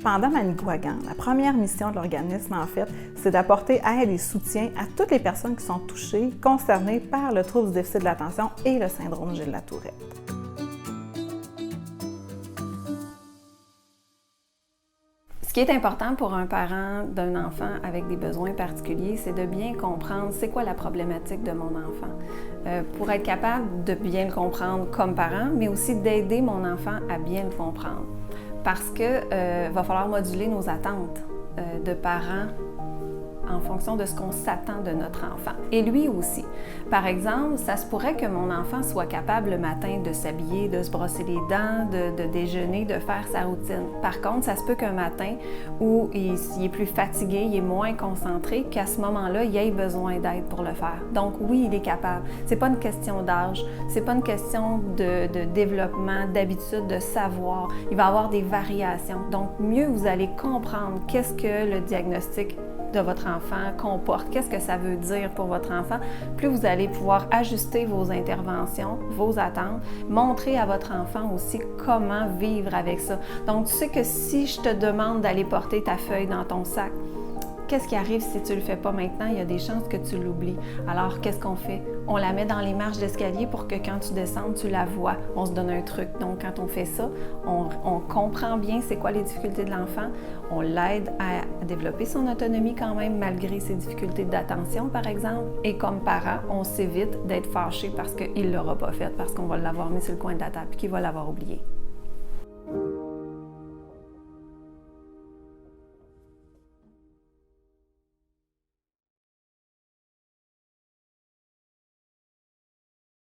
Pendant Manicouagan, la première mission de l'organisme, en fait, c'est d'apporter aide et soutien à toutes les personnes qui sont touchées, concernées par le trouble du déficit de l'attention et le syndrome Gilles-Latourette. Ce qui est important pour un parent d'un enfant avec des besoins particuliers, c'est de bien comprendre c'est quoi la problématique de mon enfant. Pour être capable de bien le comprendre comme parent, mais aussi d'aider mon enfant à bien le comprendre. Parce que va falloir moduler nos attentes de parents en fonction de ce qu'on s'attend de notre enfant. Et lui aussi. Par exemple, ça se pourrait que mon enfant soit capable le matin de s'habiller, de se brosser les dents, de déjeuner, de faire sa routine. Par contre, ça se peut qu'un matin où il est plus fatigué, il est moins concentré, qu'à ce moment-là, il ait besoin d'aide pour le faire. Donc oui, il est capable. C'est pas une question d'âge, c'est pas une question de développement, d'habitude, de savoir. Il va y avoir des variations. Donc mieux vous allez comprendre qu'est-ce que le diagnostic de votre enfant comporte, qu'est-ce que ça veut dire pour votre enfant, plus vous allez pouvoir ajuster vos interventions, vos attentes, montrer à votre enfant aussi comment vivre avec ça. Donc, tu sais que si je te demande d'aller porter ta feuille dans ton sac, qu'est-ce qui arrive si tu ne le fais pas maintenant? Il y a des chances que tu l'oublies. Alors, qu'est-ce qu'on fait? On la met dans les marches d'escalier pour que quand tu descends, tu la vois. On se donne un truc. Donc, quand on fait ça, on comprend bien c'est quoi les difficultés de l'enfant. On l'aide à développer son autonomie quand même, malgré ses difficultés d'attention, par exemple. Et comme parent, on s'évite d'être fâché parce qu'il ne l'aura pas fait, parce qu'on va l'avoir mis sur le coin de la table et qu'il va l'avoir oublié.